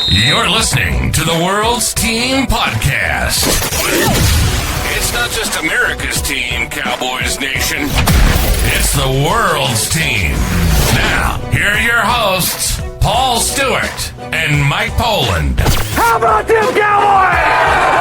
You're listening to the World's Team Podcast. It's not just America's team, Cowboys Nation. It's the world's team. Now, here are your hosts, Paul Stewart and Mike Poland. How about them Cowboys?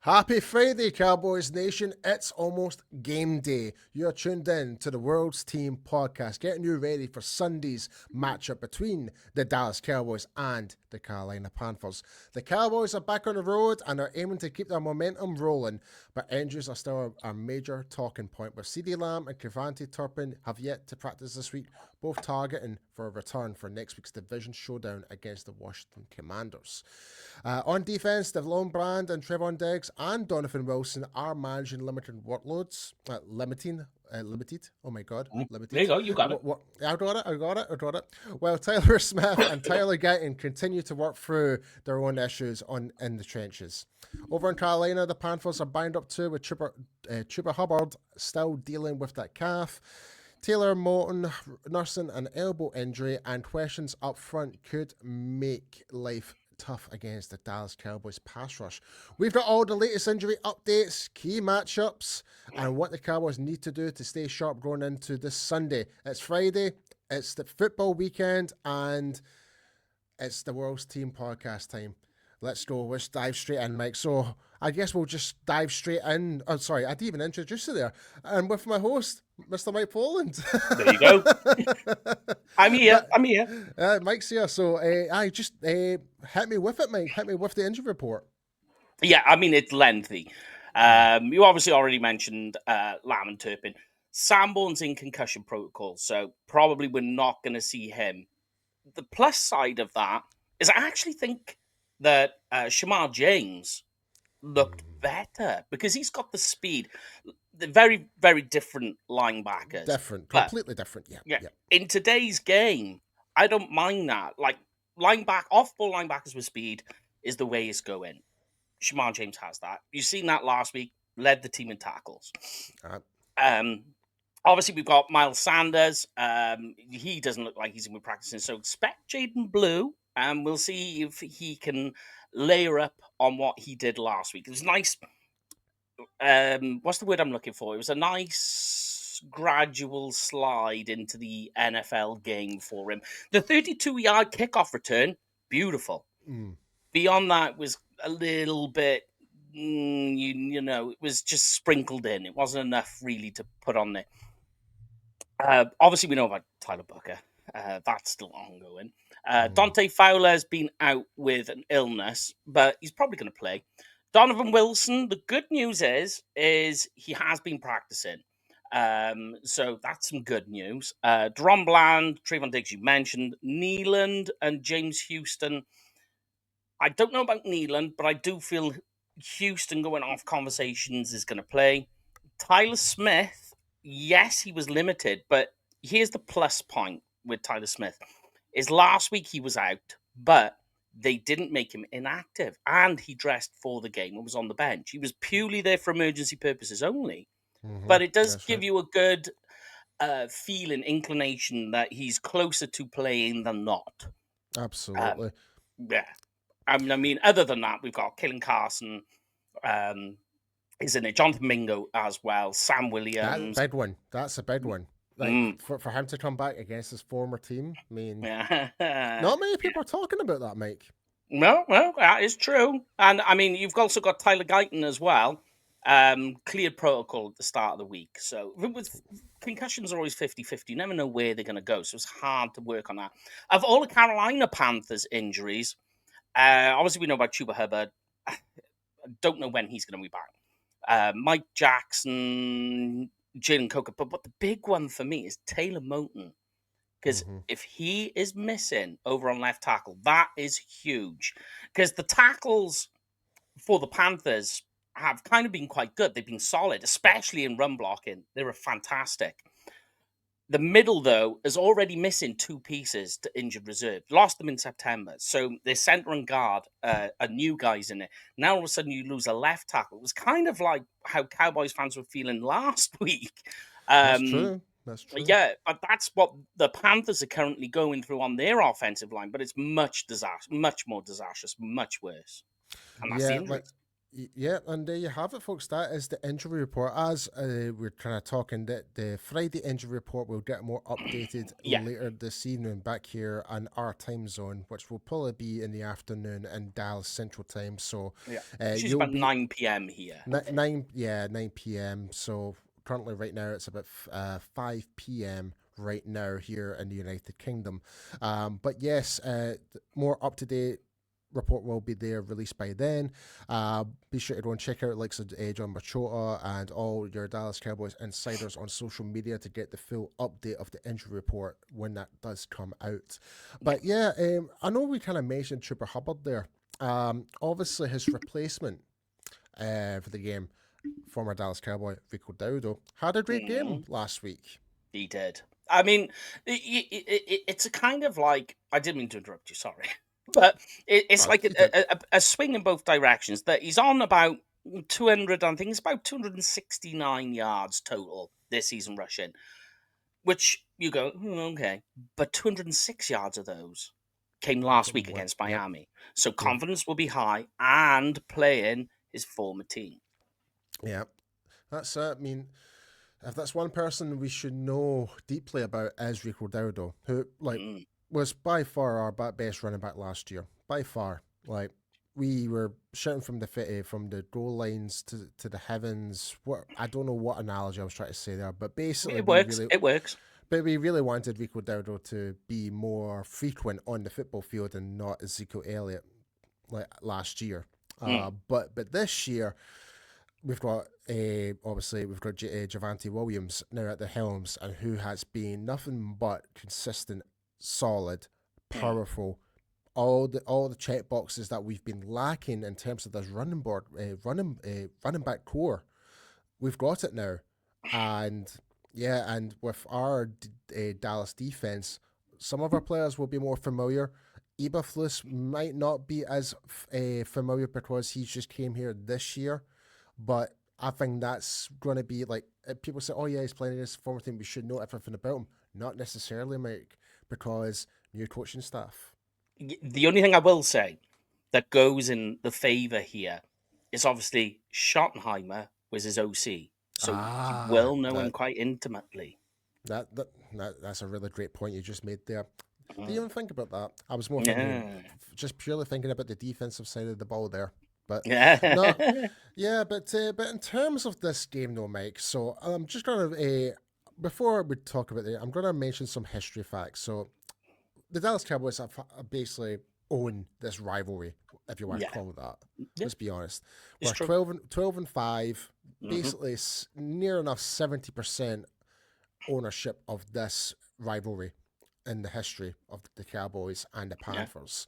Happy Friday, Cowboys Nation. It's almost game day. You're tuned in to the World's Team Podcast, getting you ready for Sunday's matchup between the Dallas Cowboys and the Carolina Panthers. The Cowboys are back on the road and are aiming to keep their momentum rolling, but injuries are still a major talking point, with CeeDee Lamb and Devontae Turpin have yet to practice this week, both targeting for a return for next week's division showdown against the Washington Commanders. On defense, Devlon Brand and Trevon Diggs and Donovan Wilson are managing limited workloads. Limited. Oh my God. Limited. There you go. You got it. I got it. Well, Tyler Smith and Tyler Guyton continue to work through their own issues in the trenches. Over in Carolina, the Panthers are bound up too, with Chuba Hubbard still dealing with that calf. Taylor Moton nursing an elbow injury, and questions up front could make life tough against the Dallas Cowboys pass rush. We've got all the latest injury updates, key matchups, and what the Cowboys need to do to stay sharp going into this Sunday. It's Friday, it's the football weekend, and it's the World's Team Podcast time. Let's go. Let's dive straight in, Mike. So I guess we'll just dive straight in. Oh, sorry, I didn't even introduce you there. And with my host, Mr. Mike Poland. There you go. I'm here. Mike's here. So just hit me with it, Mike. Hit me with the injury report. Yeah, I mean, it's lengthy. You obviously already mentioned Lamb and Turpin. Sanborn's in concussion protocol, so probably we're not going to see him. The plus side of that is I actually think that Shamar James looked better because he's got the speed. They're very, very different linebackers. Completely different, yeah. In today's game, I don't mind that. Like, off-ball linebackers with speed is the way it's going. Shamar James has that. You've seen that last week, led the team in tackles. Obviously, we've got Miles Sanders. He doesn't look like he's going to be practicing, so expect Jaden Blue. And we'll see if he can layer up on what he did last week. It was nice. What's the word I'm looking for? It was a nice gradual slide into the NFL game for him. The 32-yard kickoff return, beautiful. Beyond that was a little bit, you know, it was just sprinkled in. It wasn't enough really to put on there. Obviously, we know about Tyler Booker. That's still ongoing. Dante Fowler's been out with an illness, but he's probably going to play. Donovan Wilson, the good news is he has been practicing. So that's some good news. Deron Bland, Trevon Diggs, you mentioned. Nealand and James Houston. I don't know about Nealand, but I do feel Houston going off conversations is going to play. Tyler Smith, yes, he was limited, but here's the plus point with Tyler Smith. Is last week he was out, but they didn't make him inactive, and he dressed for the game and was on the bench. He was purely there for emergency purposes only. But it does give you a good feeling, inclination that he's closer to playing than not. Absolutely. Yeah. I mean, other than that, we've got Kalen Carson, is in it, Jonathan Mingo as well, Sam Williams. That's a big one. Like, for him to come back against his former team, I mean, not many people are talking about that, Mike. No, that is true. And, I mean, you've also got Tyler Guyton as well, cleared protocol at the start of the week. So, with concussions are always 50-50. You never know where they're going to go, so it's hard to work on that. Of all the Carolina Panthers injuries, obviously we know about Chuba Hubbard. I don't know when he's going to be back. Mike Jackson, Jalen Coker, but the big one for me is Taylor Moton. Because if he is missing over on left tackle, that is huge. Because the tackles for the Panthers have kind of been quite good. They've been solid, especially in run blocking. They were fantastic. The middle, though, is already missing two pieces to injured reserve. Lost them in September. So their center and guard are new guys in it. Now all of a sudden you lose a left tackle. It was kind of like how Cowboys fans were feeling last week. That's true. That's true. Yeah, but that's what the Panthers are currently going through on their offensive line, but it's much more disastrous, much worse. And that's the Yeah, like injuries. yeah, and there you have it, folks. That is the injury report. As we're kind of talking, that the Friday injury report will get more updated Yeah. later this evening back here on our time zone, which will probably be in the afternoon in Dallas Central Time. So, Yeah. It's you'll about be 9 p.m. here. 9 p.m. So currently, right now, it's about 5 p.m. right now here in the United Kingdom. But yes, more up to date report will be there, released by then. Be sure to go and check out likes of John Machota and all your Dallas Cowboys insiders on social media to get the full update of the injury report when that does come out. But yeah, I know we kind of mentioned Trooper Hubbard there. Obviously, his replacement for the game, former Dallas Cowboy Rico Dowdle, had a great game last week. He did. I mean, it's a kind of like, I didn't mean to interrupt you, sorry. But it's like a swing in both directions. That he's on about 200, I think it's about 269 yards total this season rushing, which you go, okay. But 206 yards of those came last week against Miami. Yep. So confidence will be high and playing his former team. Yeah, that's I mean, if that's one person we should know deeply about is Rico Dowdle, who was by far our best running back last year. By far, like we were shouting from the goal lines to the heavens. What I don't know what analogy I was trying to say there, but basically it works. It works. But we really wanted Rico Dowdle to be more frequent on the football field and not Ezekiel Elliott like last year. But this year, we've got obviously we've got Javante Williams now at the helms, and who has been nothing but consistent, solid, powerful. All the check boxes that we've been lacking in terms of this running back core, we've got it now, and with our Dallas defense, some of our players will be more familiar. Eberflus might not be as familiar because he's just came here this year. But I think that's going to be like, people say, oh yeah, he's playing in his former team, we should know everything about him. Not necessarily, Mike, because new coaching staff. The only thing I will say that goes in the favour here is obviously Schottenheimer was his OC. So you will know him quite intimately. That's a really great point you just made there. Do you even think about that? I was more thinking, just purely thinking about the defensive side of the ball there. But no, yeah, but in terms of this game, though, Mike. So I'm just gonna before we talk about it, I'm gonna mention some history facts. So the Dallas Cowboys have basically own this rivalry, if you want to call it that. Let's be honest. We're 12-5, basically near enough 70% ownership of this rivalry in the history of the Cowboys and the Panthers.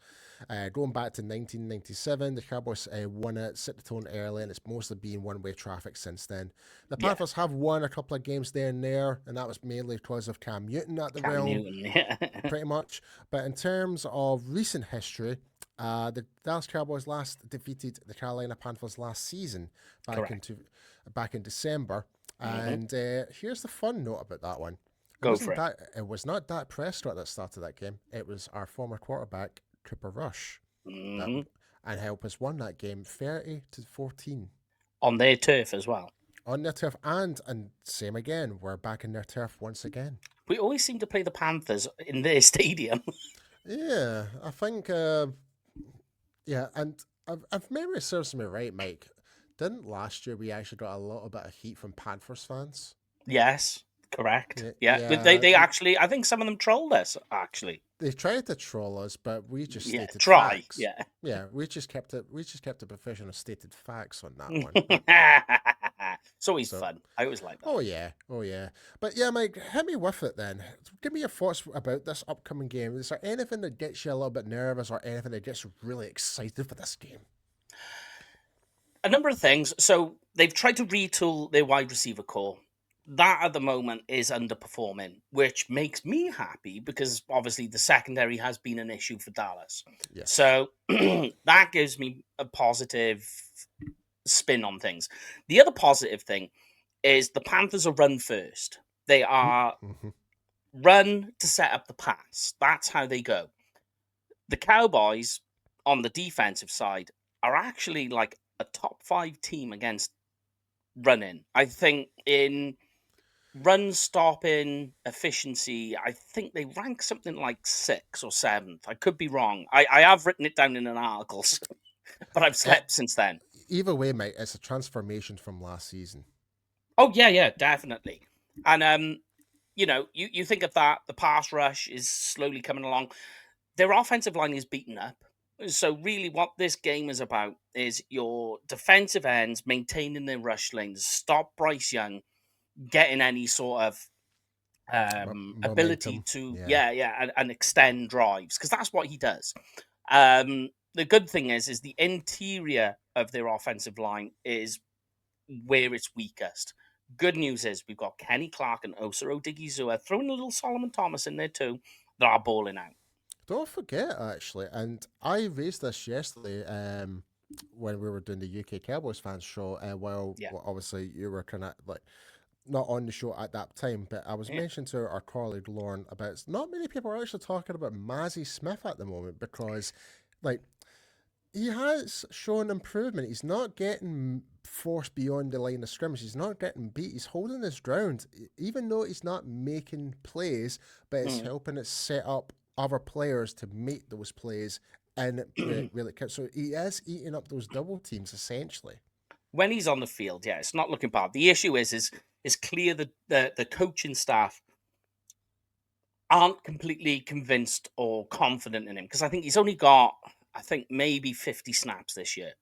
Going back to 1997, the Cowboys won it, set the tone early, and it's mostly been one-way traffic since then. The Panthers have won a couple of games there and there, and that was mainly because of Cam Newton at the realm, pretty much. But in terms of recent history, the Dallas Cowboys last defeated the Carolina Panthers last season, back in December. And here's the fun note about that one. It was not Dak Prescott that started that game. It was our former quarterback, Cooper Rush, and helped us won that game 30-14 on their turf as well. On their turf, and same again. We're back in their turf once again. We always seem to play the Panthers in their stadium. Yeah, I think. And if memory serves me right, Mike, didn't last year we actually got a little bit of heat from Panthers fans? Yes. Correct. Yeah. But they actually, I think some of them trolled us, actually. They tried to troll us, but we just stated facts. Yeah, we just kept a professional stated facts on that one. It's always fun. I always like that. Oh yeah. But yeah, Mike, hit me with it then. Give me your thoughts about this upcoming game. Is there anything that gets you a little bit nervous or anything that gets you really excited for this game? A number of things. So they've tried to retool their wide receiver core. That at the moment is underperforming, which makes me happy because obviously the secondary has been an issue for Dallas. Yes. So that gives me a positive spin on things. The other positive thing is the Panthers are run first. They are run to set up the pass. That's how they go. The Cowboys on the defensive side are actually like a top 5 team against running. I think in run stopping efficiency, I think they rank something like 6th or 7th. I could be wrong. I have written it down in an article, but I've slept since then. Either way, mate, it's a transformation from last season. Oh yeah, definitely. And you think of that, the pass rush is slowly coming along. Their offensive line is beaten up. So really what this game is about is your defensive ends maintaining their rush lanes, stop Bryce Young getting any sort of ability Momentum. to Yeah. and extend drives, because that's what he does. The good thing is the interior of their offensive line is where it's weakest. Good news is we've got Kenny Clark and Osa Odigizua throwing a little Solomon Thomas in there too that are balling out. Don't forget, actually, and I raised this yesterday when we were doing the UK Cowboys fans show. Well, obviously you were kind of like not on the show at that time, but I was mentioning to our colleague Lauren about not many people are actually talking about Mazzy Smith at the moment, because like he has shown improvement. He's not getting forced beyond the line of scrimmage. He's not getting beat. He's holding his ground, even though he's not making plays, but it's helping it set up other players to make those plays, and it really counts. So he is eating up those double teams essentially. When he's on the field, it's not looking bad. The issue is clear the coaching staff aren't completely convinced or confident in him, because I think he's only got, maybe 50 snaps this year.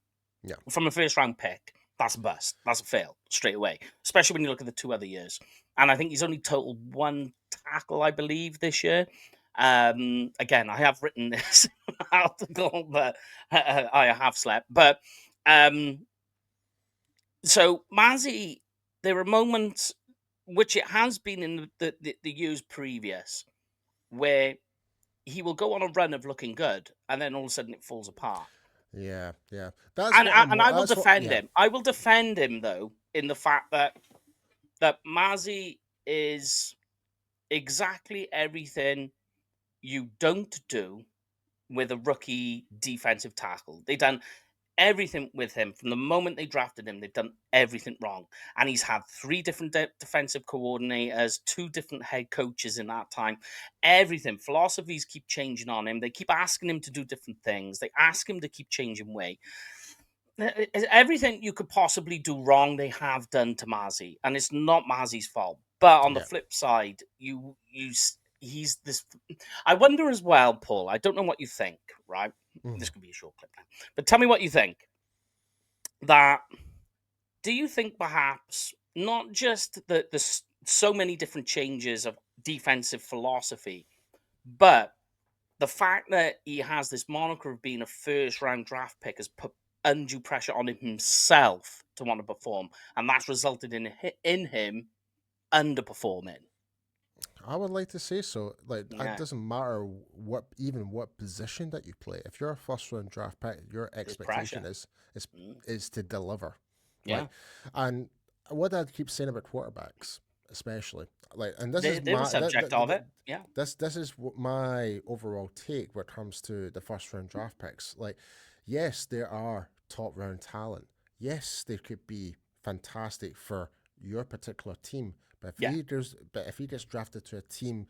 Yeah. From a first round pick, that's a bust. That's a fail straight away, especially when you look at the 2 other years. And I think he's only totaled 1 tackle, I Bleav, this year. Again, I have written this article, but I have slept. But so Mazzy, there are moments, which it has been in the years previous, where he will go on a run of looking good, and then all of a sudden it falls apart. Yeah. And I will defend him. I will defend him, though, in the fact that Mazzy is exactly everything you don't do with a rookie defensive tackle. They've done everything with him from the moment they drafted him. They've done everything wrong, and he's had 3 different defensive coordinators, 2 different head coaches in that time. Everything, philosophies keep changing on him. They keep asking him to do different things. They ask him to keep changing way. Everything you could possibly do wrong, they have done to Mazzy, and it's not Mazzy's fault. But on the flip side, he's this. I wonder as well, Paul. I don't know what you think, right? This could be a short clip now, but tell me what you think. Do you think perhaps not just the so many different changes of defensive philosophy, but the fact that he has this moniker of being a first round draft pick has put undue pressure on himself to want to perform, and that's resulted in him underperforming? I would like to say so. Like, it doesn't matter what position that you play. If you're a first round draft pick, your expectation is to deliver. Yeah. Like, and what I keep saying about quarterbacks, especially, like, and this They're the subject of it. Yeah. This is my overall take when it comes to the first round draft picks. Like, yes, there are top round talent. Yes, they could be fantastic for your particular team. But if he gets drafted to a team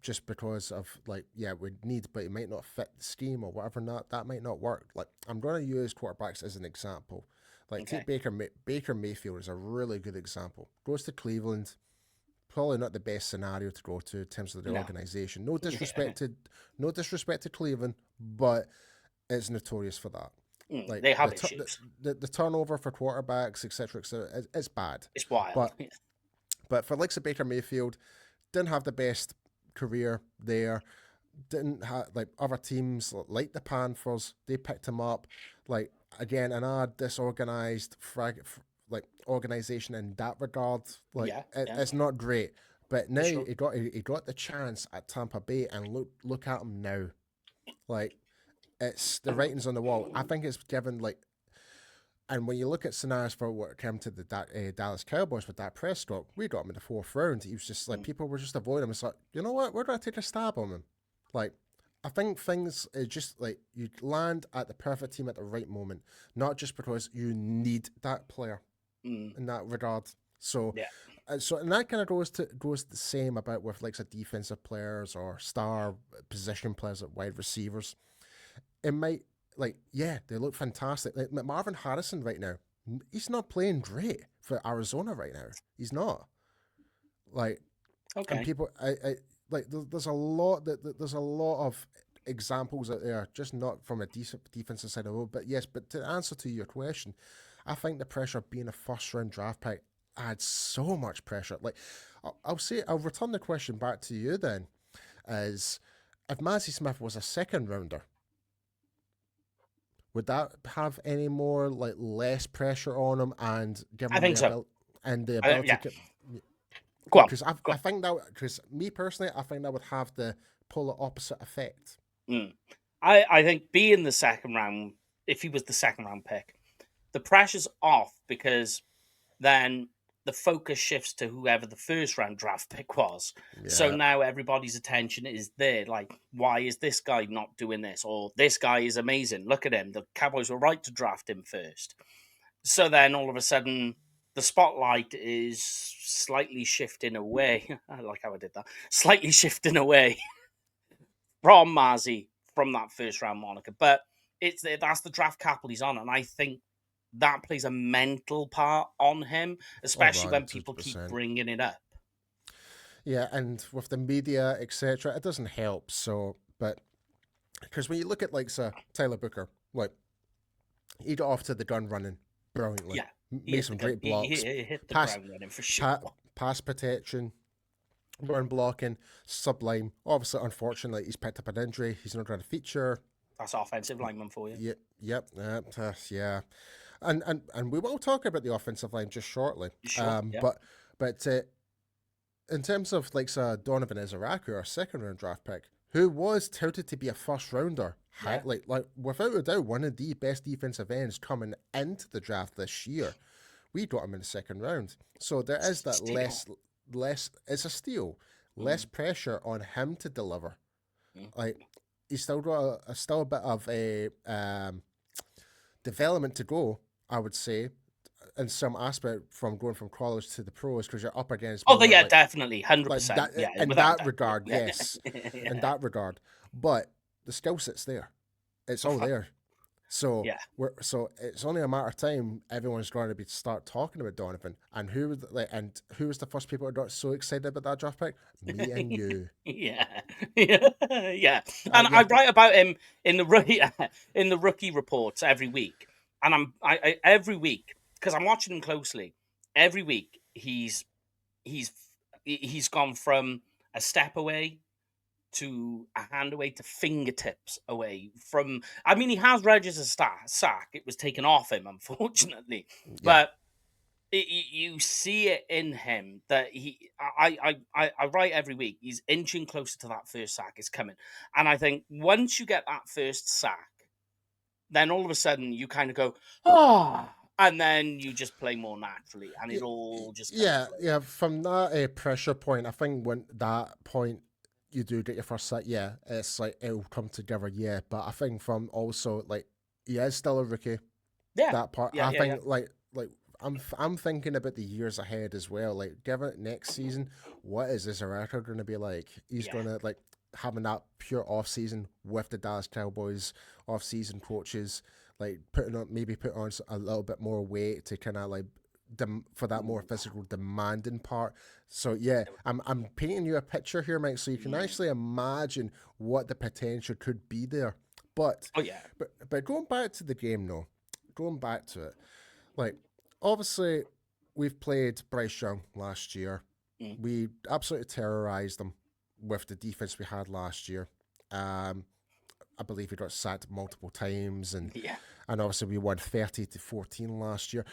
just because of we need, but it might not fit the scheme or whatever, that might not work. Like, I'm going to use quarterbacks as an example. Like, take Baker Mayfield is a really good example. Goes to Cleveland, probably not the best scenario to go to in terms of the organization. No disrespect to Cleveland, but it's notorious for that. Like, they have issues. The turnover for quarterbacks, etc., it's bad. It's wild. But for likes of Baker Mayfield, didn't have the best career there. Didn't have, like, other teams like the Panthers, they picked him up. Like, again, an disorganized organization in that regard. Like, it's not great. But now he got the chance at Tampa Bay, and look at him now. Like, it's the writing's on the wall. I think it's given, like, And when you look at scenarios for what came to the Dallas Cowboys with Dak Prescott, we got him in the 4th round. He was just like, people were just avoiding him. It's like, you know what? Where do I take a stab on him? Like, I think things just like you land at the perfect team at the right moment, not just because you need that player in that regard. So, and that kind of goes the same about with like some defensive players or star position players at wide receivers. It might they look fantastic. Like Marvin Harrison right now, he's not playing great for Arizona right now. He's not. Like, and people, I like there's a lot there's a lot of examples out there, just not from a decent defensive side of the road. But yes, but to answer to your question, I think the pressure of being a 1st round draft pick adds so much pressure. Like, I'll return the question back to you then, as if Mazi Smith was a 2nd rounder, would that have any more like less pressure on him and give him the ability yeah. to? Go on. Because I think that, because me personally, I think that would have the polar opposite effect. I think being the 2nd round, if he was the 2nd round pick, the pressure's off because then the focus shifts to whoever the 1st round draft pick was. Yeah. So now everybody's attention is there. Like, why is this guy not doing this? Or this guy is amazing. Look at him. The Cowboys were right to draft him first. So then all of a sudden, the spotlight is slightly shifting away. I like how I did that. Slightly shifting away from Mazi, from that 1st round moniker. But that's the draft capital he's on. And I think that plays a mental part on him, especially when people 100%. keep bringing it up. Yeah, and with the media, etc., it doesn't help. So, but because when you look at like Tyler Booker, like he got off to the gun running brilliantly. Yeah, made some great blocks. He hit the ground running for sure. Pass protection, run blocking, sublime. Obviously, unfortunately, he's picked up an injury. He's not going to feature. That's offensive lineman for you. Yep. Yeah. And we will talk about the offensive line just shortly. Sure, But in terms of like Donovan Ezeraku, our 2nd round draft pick, who was touted to be a 1st rounder, like without a doubt one of the best defensive ends coming into the draft this year, we got him in the 2nd round. So there is that less. It's a steal, less pressure on him to deliver. Like, he's still got a bit of a development to go, I would say, in some aspect from going from college to the pros, because you're up against. Definitely, 100%. In that regard, yes, in that regard. But the skill set's there; it's all there. So so it's only a matter of time. Everyone's going to start talking about Donovan, and who was the first people that got so excited about that draft pick? Me and you. Yeah. And I write about him in the rookie reports every week, and I every week, because I'm watching him closely. Every week he's gone from a step away to a hand away to fingertips away from. I mean, he has registered a sack. It was taken off him, unfortunately, but you see it in him that I write every week. He's inching closer to that 1st sack. It's coming, and I think once you get that 1st sack, then all of a sudden you kind of go, and then you just play more naturally, and it all just From that pressure point, I think when that point you do get your 1st sack, it's like it'll come together, but I think from also like he is still a rookie, that part, I think like I'm thinking about the years ahead as well. Like, given it next season, what is this record going to be like? He's going to like having that pure off season with the Dallas Cowboys off season coaches, like putting on a little bit more weight to kind of like for that more physical demanding part. So I'm painting you a picture here, Mike, so you can actually imagine what the potential could be there. But but going back to the game, going back to it, like, obviously we've played Bryce Young last year. We absolutely terrorized them with the defense we had last year. I Bleav we got sacked multiple times, and obviously we won 30-14 last year.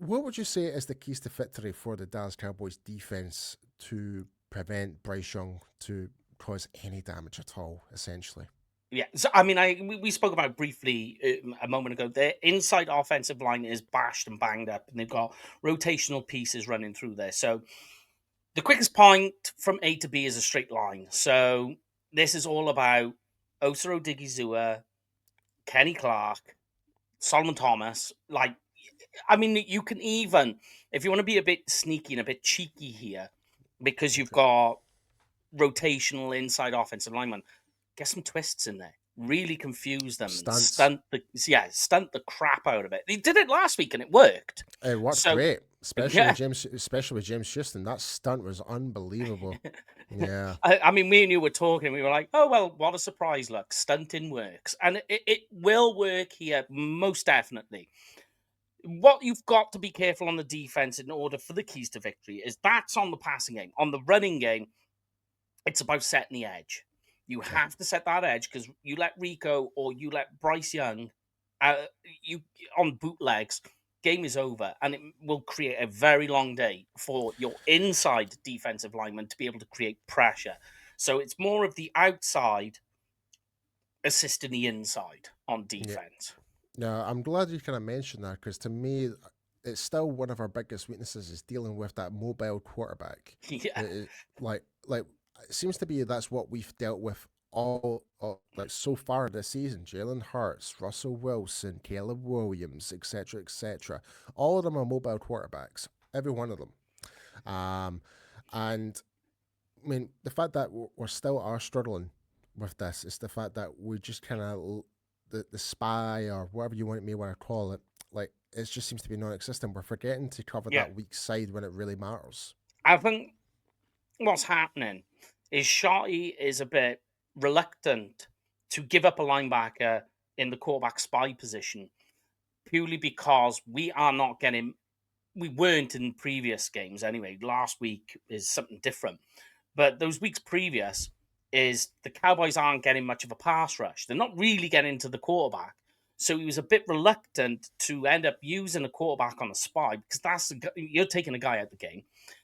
What would you say is the keys to victory for the Dallas Cowboys defense to prevent Bryce Young to cause any damage at all, essentially? Yeah, so I mean, we spoke about briefly a moment ago. Their inside offensive line is bashed and banged up, and they've got rotational pieces running through there. So the quickest point from A to B is a straight line. So this is all about Osaro Digizua, Kenny Clark, Solomon Thomas. Like, I mean, you can even, if you want to be a bit sneaky and a bit cheeky here, because you've got rotational inside offensive linemen, get some twists in there. Really confuse them and Stunts. stunt the crap out of it. They did it last week and it worked. It worked So great, especially yeah, with James Houston. That stunt was unbelievable. Yeah, I mean, me and you were talking. We were like, "Oh well, what a surprise! Look, stunting works, and it will work here most definitely." What you've got to be careful on the defense in order for the keys to victory is that's on the passing game. On the running game, it's about setting the edge. You yeah, have to set that edge because you let Rico or you let Bryce Young, uh, you on bootlegs, game is over, and it will create a very long day for your inside defensive lineman to be able to create pressure. So it's more of the outside assisting the inside on yeah. defense. No, I'm glad you kind of mentioned that because to me, it's still one of our biggest weaknesses is dealing with that mobile quarterback. Yeah, Like it seems to be that's what we've dealt with like so far this season. Jalen Hurts, Russell Wilson, Caleb Williams, etc., etc. All of them are mobile quarterbacks. Every one of them. Um, and I mean, the fact that we're still are struggling with this is the fact that we just kind of the spy or whatever you want to call it, like it just seems to be non-existent. We're forgetting to cover yeah. that weak side when it really matters. I think what's happening is Shotty is a bit reluctant to give up a linebacker in the quarterback spy position purely because we weren't in previous games anyway. Last week is something different. But those weeks previous is the Cowboys aren't getting much of a pass rush. They're not really getting to the quarterback. So he was a bit reluctant to end up using a quarterback on a spy because you're taking a guy out of the game.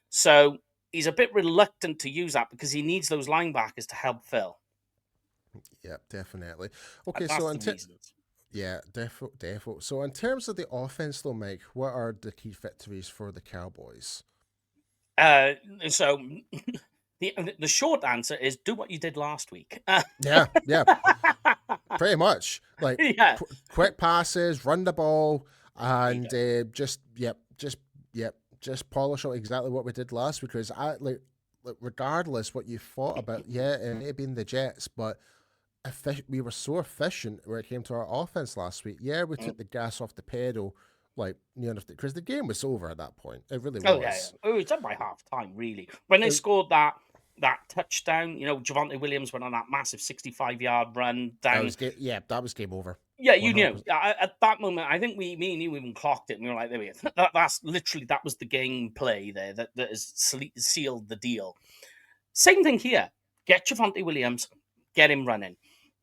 So he's a bit reluctant to use that because he needs those linebackers to help fill. Yeah, definitely. Okay, That's the reasons. yeah, defo. So in terms of the offense, though, Mike, what are the key victories for the Cowboys? Uh, so the short answer is do what you did last week. Yeah, yeah, pretty much. Like Yeah, quick passes, run the ball, there you and go. just polish out exactly what we did last week. Because like regardless what you thought about, yeah, it may have been the Jets, but we were so efficient when it came to our offense last week. Yeah, we took the gas off the pedal, like because the game was over at that point. It really Oh yeah, yeah. was. Oh, it was done by half time, really. When they It, scored that touchdown, Javonte Williams went on that massive 65-yard run that down. was game. Yeah, that was game over. Yeah, One you hundred knew. percent. At that moment, I think me and you even clocked it, and we were like, "There we go." That's literally that was the game play there that has sealed the deal. Same thing here. Get Javonte Williams, get him running.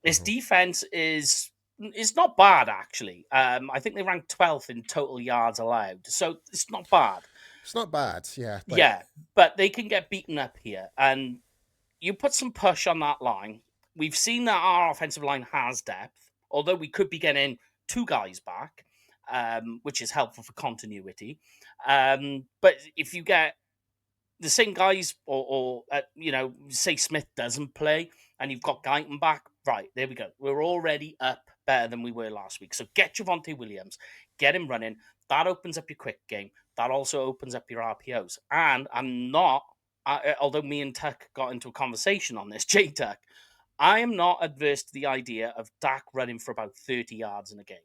This Mm-hmm. defense is not bad actually. I think they ranked 12th in total yards allowed, so it's not bad. It's not bad. Yeah, like Yeah, but they can get beaten up here, and you put some push on that line. We've seen that our offensive line has depth, although we could be getting two guys back, which is helpful for continuity. But if you get the same guys, or say Smith doesn't play, and you've got Guyton back, right, there we go. We're already up better than we were last week. So get Javonte Williams, get him running. That opens up your quick game. That also opens up your RPOs. And although me and Tuck got into a conversation on this, J Tuck, I am not adverse to the idea of Dak running for about 30 yards in a game.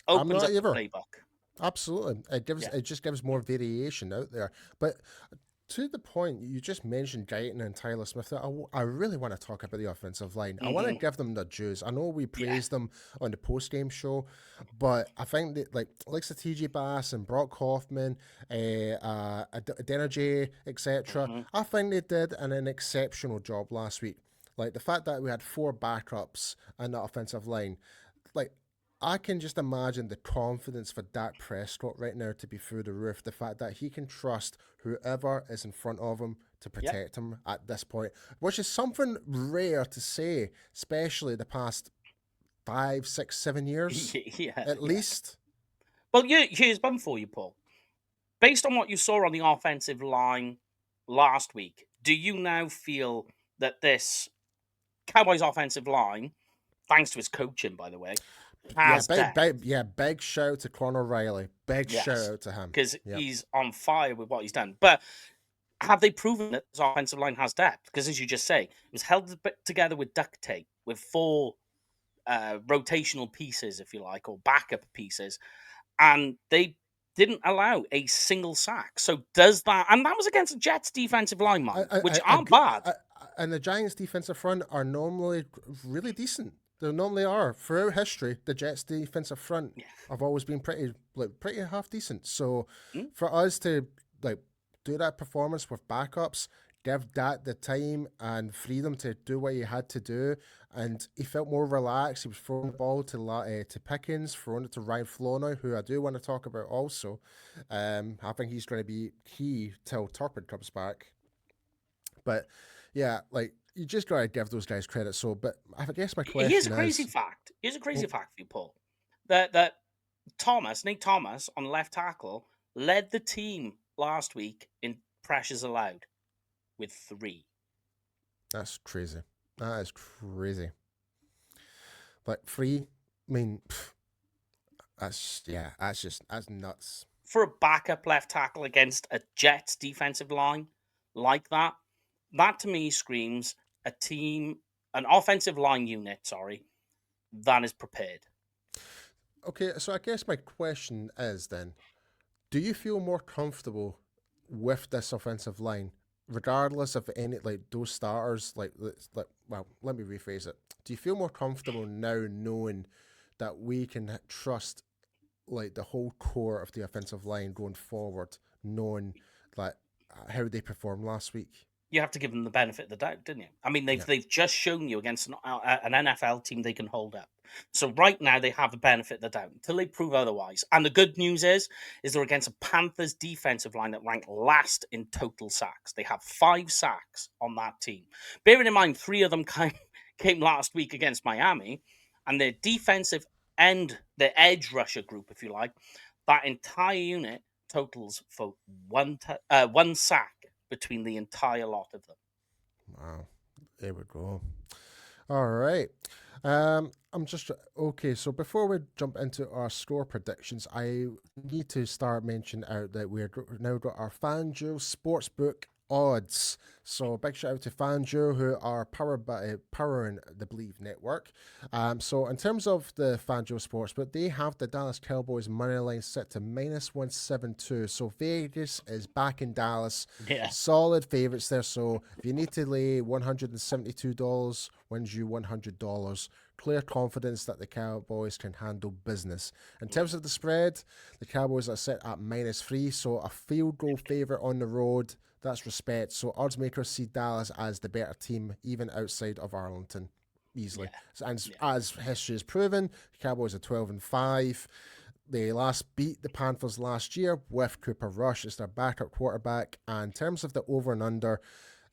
I'm Opens not up the either. playbook. Absolutely, Yeah. it just gives more variation out there. But to the point, you just mentioned Guyton and Tyler Smith. I really want to talk about the offensive line. I want to Hmm. give them the dues. I know we Yeah. praised them on the post game show, but I think that like the TJ Bass and Brock Hoffman, Adeniji, etc. Hmm. I think they did an exceptional job last week. Like the fact that we had four backups on the offensive line, like I can just imagine the confidence for Dak Prescott right now to be through the roof. The fact that he can trust whoever is in front of him to protect him at this point, which is something rare to say, especially the past 5, 6, 7 years, at least. Well, here's one for you, Paul. Based on what you saw on the offensive line last week, do you now feel that this Cowboys offensive line, thanks to his coaching, by the way, has big shout out to Conor Riley. Big shout out to him. Because he's on fire with what he's done. But have they proven that this offensive line has depth? Because as you just say, it was held together with duct tape, with 4 rotational pieces, if you like, or backup pieces, and they didn't allow a single sack. So does that, and that was against the Jets defensive line, which aren't bad. And the Giants defensive front are normally really decent. They normally are. Throughout history, the Jets defensive front have always been pretty half decent. So for us to do that performance with backups, give that the time and freedom to do what he had to do, and he felt more relaxed. He was throwing the ball to Pickens, throwing it to Ryan Floney, who I do want to talk about also. I think he's going to be key till Turpin comes back. But yeah, you just got to give those guys credit. So, but I guess my question Here's a crazy fact. Here's a crazy fact for you, Paul. That Nate Thomas on left tackle led the team last week in pressures allowed with 3. That's crazy. That is crazy. 3, I mean, that's nuts. For a backup left tackle against a Jets defensive line like that to me screams an offensive line unit, that is prepared. Okay, so I guess my question is then, do you feel more comfortable with this offensive line, regardless of any those starters? Well, let me rephrase it. Do you feel more comfortable now knowing that we can trust the whole core of the offensive line going forward, knowing how they performed last week? You have to give them the benefit of the doubt, didn't you? I mean, they've just shown you against an NFL team they can hold up. So right now they have the benefit of the doubt until they prove otherwise. And the good news is they're against a Panthers defensive line that ranked last in total sacks. They have 5 sacks on that team. Bearing in mind, 3 of them came last week against Miami, and their defensive end, their edge rusher group, if you like, that entire unit totals for one sack between the entire lot of them. Wow. There we go. All right. So before we jump into our score predictions, I need to start mentioning out that we're now got our FanDuel Sportsbook odds. So big shout out to FanDuel, who are powering the Bleav network. So in terms of the FanDuel Sportsbook, they have the Dallas Cowboys money line set to -172. So Vegas is back in Dallas. Yeah. Solid favorites there. So if you need to lay $172, wins you $100. Clear confidence that the Cowboys can handle business. In terms of the spread, the Cowboys are set at -3, so a field goal favorite on the road. That's respect. So odds makers see Dallas as the better team, even outside of Arlington, easily. Yeah. As history has proven, the Cowboys are 12-5. They last beat the Panthers last year with Cooper Rush as their backup quarterback. And in terms of the over and under,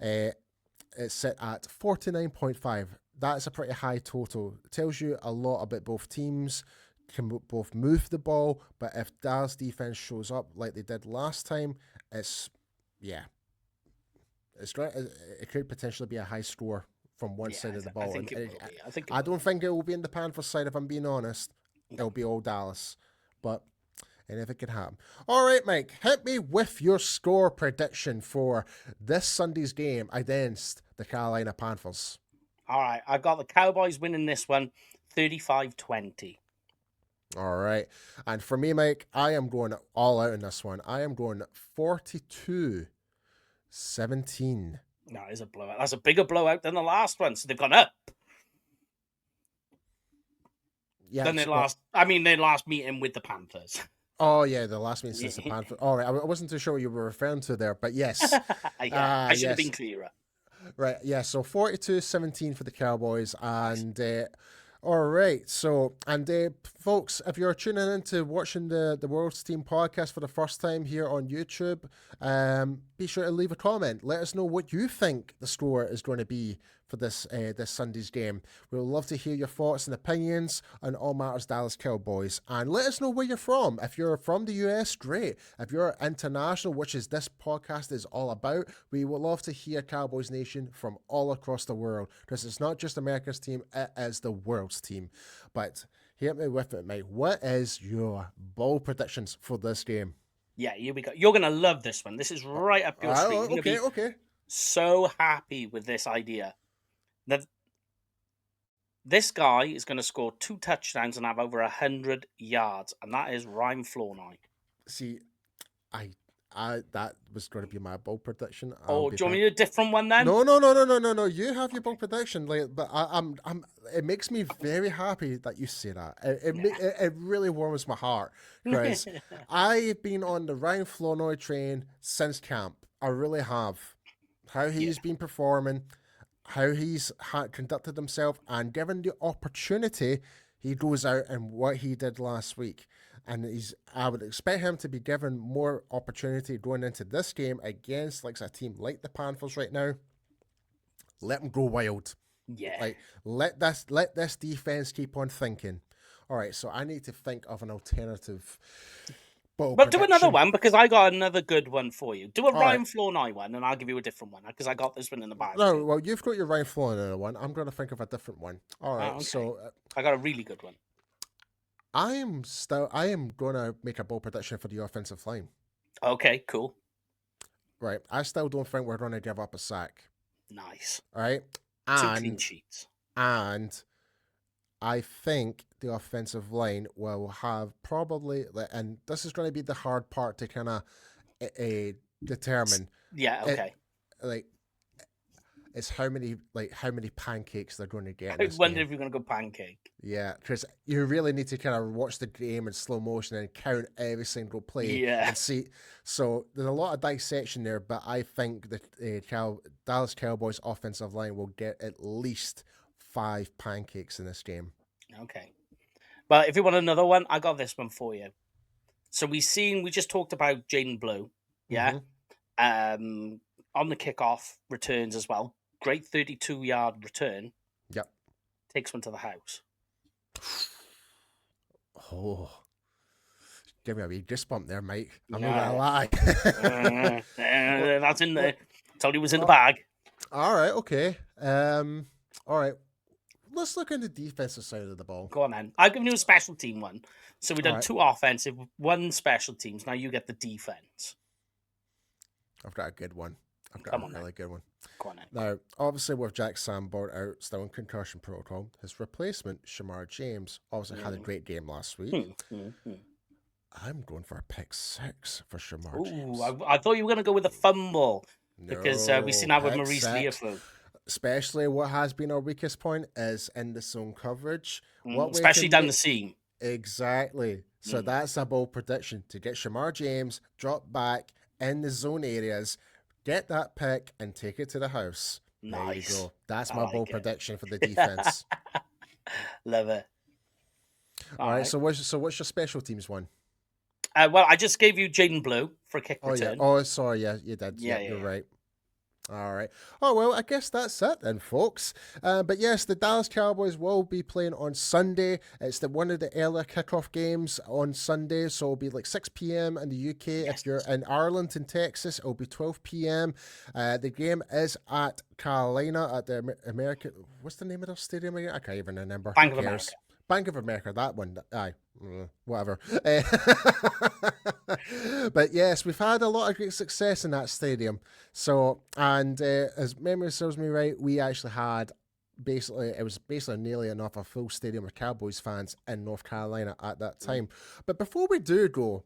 it's set at 49.5. That's a pretty high total. It tells you a lot about both teams. Can both move the ball, but if Dallas defense shows up like they did last time, it could potentially be a high score from one side of the ball. I don't think it will be in the Panthers side, if I'm being honest. It'll be all Dallas, but anything could happen. All right, Mike, hit me with your score prediction for this Sunday's game against the Carolina Panthers. All right, I've got the Cowboys winning this one 35-20. All right. And for me, Mike, I am going all out in this one. I am going 42-17. No, it's a blowout. That's a bigger blowout than the last one. So they've gone up. Yeah. Than their last meeting with the Panthers. Oh, yeah, the last meeting since the Panthers. All right, I wasn't too sure what you were referring to there, but yes. I should have been clearer. Right, yeah, so 42-17 for the Cowboys, and All right. So, and folks, if you're tuning in to watching the World's Team podcast for the first time here on YouTube, be sure to leave a comment. Let us know what you think the score is going to be for this Sunday's game. We'd love to hear your thoughts and opinions on all matters Dallas Cowboys. And let us know where you're from. If you're from the US, great. If you're international, which is this podcast is all about, we would love to hear Cowboys Nation from all across the world. Because it's not just America's team, it is the world's team. But hit me with it, mate. What is your bold predictions for this game? Yeah, here we go. You're going to love this one. This is right up your street. Okay. So happy with this idea. That this guy is going to score 2 touchdowns and have over 100 yards, and that is Ryan Flournoy. See, I that was going to be my bold prediction. Do you want me to do a different one then? No. You have your bold prediction, but I'm. It makes me very happy that you say that. It really warms my heart because I've been on the Ryan Flournoy train since camp. I really have. How he's been performing, how he's conducted himself, and given the opportunity, he goes out and what he did last week. And I would expect him to be given more opportunity going into this game against like a team like the Panthers right now. Let them go wild. Yeah. Like let this defense keep on thinking. All right, so I need to think of an alternative. But do another one because I got another good one for you. Do a Ryan right. Flournoy one, and I'll give you a different one because I got this one in the bag. No, well, you've got your Ryan Flournoy one. I'm going to think of a different one. All right, okay. so I got a really good one. I am going to make a bold prediction for the offensive line. Okay, cool. Right, I still don't think we're going to give up a sack. Nice. All right, 2 clean sheets. And I think the offensive line will have probably, and this is going to be the hard part to kind of determine. Yeah, okay. It's how many pancakes they're going to get. I wonder if you're going to go pancake. Yeah, because you really need to kind of watch the game in slow motion and count every single play and see. So there's a lot of dissection there, but I think the Dallas Cowboys offensive line will get at least 5 pancakes in this game. Okay. But if you want another one, I got this one for you. So we just talked about Jaden Blew. Yeah. Mm-hmm. On the kickoff returns as well. Great 32-yard return. Yep. Takes one to the house. Oh. Give me a wee goosebump there, Mike. I'm not going to lie. That's in there. Told you it was in the bag. All right, okay. All right. Let's look at the defensive side of the ball. Go on, then. I've given you a special team one. So we've done 2 offensive, 1 special teams. Now you get the defense. I've got a good one. I've got a really good one. Go on, then. Now, obviously, with Jack Sanborn out, still in concussion protocol, his replacement, Shamar James, obviously had a great game last week. I'm going for a pick 6 for Shamar James. I thought you were going to go with a fumble because we've seen that with Maurice Leafou. Especially what has been our weakest point is in the zone coverage. Especially down the seam. Exactly. So that's a bold prediction to get Shamar James, drop back in the zone areas, get that pick, and take it to the house. Nice. There you go. That's my bold prediction for the defense. Love it. All right. So what's your special teams one? Well, I just gave you Jaden Blew for a kick return. Yeah. Oh, sorry. Yeah, you did. Yeah, you're right. All right. Oh, well, I guess that's it then, folks. But yes, the Dallas Cowboys will be playing on Sunday. It's one of the earlier kickoff games on Sunday, so it'll be like 6 p.m. in the UK. Yes. If you're in Ireland and Texas, it'll be 12 p.m. The game is at Carolina at the American... What's the name of the stadium again? I can't even remember. Bank of America. Bank of America, that one. Aye. Whatever. But yes, we've had a lot of great success in that stadium. So, and as memory serves me right, we actually had it was basically nearly enough a full stadium of Cowboys fans in North Carolina at that time. But before we do go,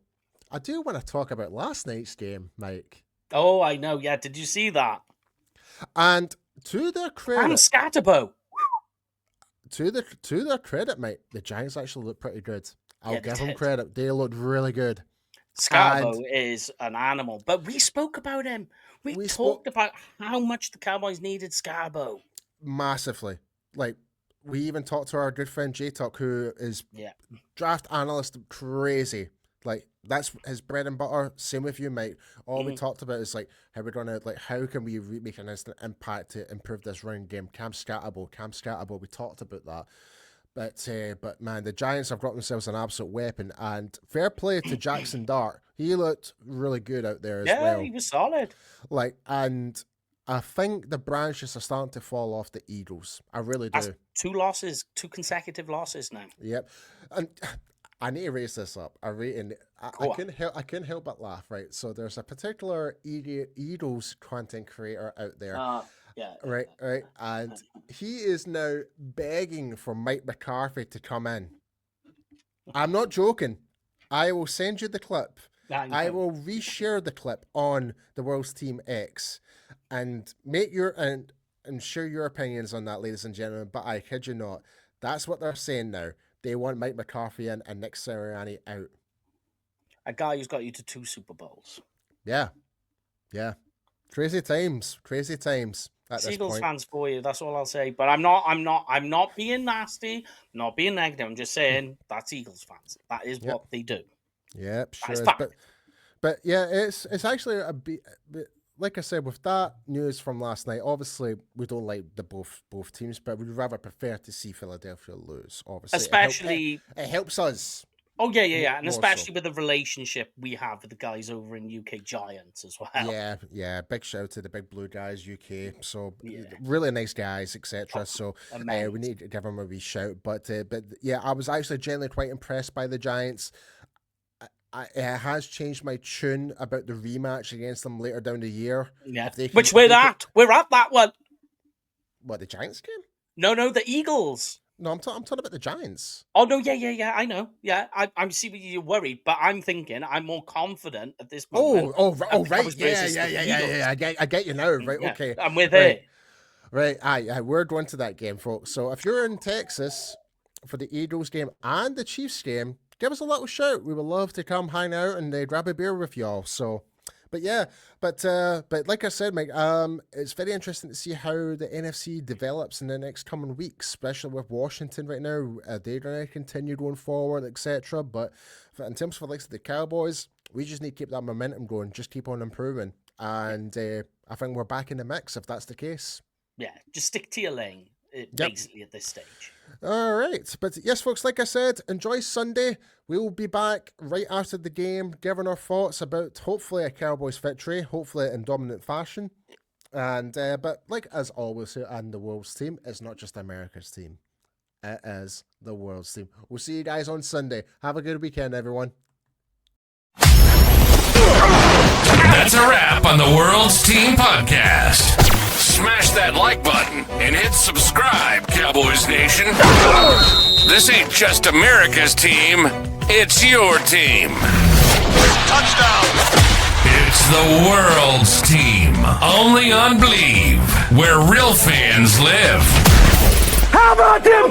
I do want to talk about last night's game, Mike. Oh, I know. Yeah, did you see that? And to their credit, and Scatterbo. To their credit, mate, the Giants actually look pretty good. I'll give them credit. They looked really good. Scatterbo is an animal. But we spoke about him. We talked about how much the Cowboys needed Scatterbo. Massively. Like, we even talked to our good friend J-Tuck, who is Yeah. draft analyst crazy. Like, that's his bread and butter. Same with you, Mike. All we talked about is, like, how we're going to, like, how can we make an instant impact to improve this running game? Cam Scatterable. We talked about that. But man, the Giants have got themselves an absolute weapon, and fair play to Jackson Dart. He looked really good out there as well. Yeah, he was solid. Like, and I think the branches are starting to fall off the Eagles. I really do. That's 2 consecutive losses now. Yep. And I need to raise this up. I couldn't help but laugh, right? So there's a particular Eagles content creator out there. Yeah. Right. And he is now begging for Mike McCarthy to come in. I'm not joking. I will send you the clip. I will reshare the clip on the World's Team X and make and share your opinions on that, ladies and gentlemen. But I kid you not. That's what they're saying now. They want Mike McCarthy in and Nick Sirianni out. A guy who's got you to 2 Super Bowls. Yeah. Crazy times. Eagles fans for you. That's all I'll say. But I'm not being nasty. I'm not being negative. I'm just saying that's Eagles fans. That is what they do. Yep, sure is. But yeah, it's actually a bit. Like I said, with that news from last night, obviously we don't like the both teams, but we'd rather prefer to see Philadelphia lose. Obviously, especially it helps us. Oh yeah, and especially with the relationship we have with the guys over in UK Giants as well. Yeah. Big shout out to the Big Blue guys, UK. So really nice guys, etc. So we need to give them a wee shout. But yeah, I was actually generally quite impressed by the Giants. It has changed my tune about the rematch against them later down the year. Yeah, we're at that one. What, the Giants game? No, the Eagles. No, I'm talking about the Giants. Oh no, yeah, I know. Yeah, I see what you're worried, but I'm thinking I'm more confident at this moment. Right. Yeah. I get you now. Right, yeah, okay. I'm with it. Right, we're going to that game, folks. So if you're in Texas for the Eagles game and the Chiefs game, give us a little shout. We would love to come hang out and grab a beer with y'all. So, but like I said, Mike, it's very interesting to see how the NFC develops in the next coming weeks, especially with Washington right now. They're going to continue going forward, etc. But in terms of the likes of the Cowboys, we just need to keep that momentum going, just keep on improving. And I think we're back in the mix if that's the case. Yeah, just stick to your lane, basically, at this stage. All right. But yes, folks, like I said, enjoy Sunday. We will be back right after the game, giving our thoughts about hopefully a Cowboys victory, hopefully in dominant fashion. And but like as always here on the World's Team, it's not just America's team. It is the World's Team. We'll see you guys on Sunday. Have a good weekend, everyone. That's a wrap on the World's Team Podcast. Smash that like button and hit subscribe, Cowboys Nation. This ain't just America's team, it's your team. Touchdown! It's the World's Team, only on Bleav, where real fans live. How about them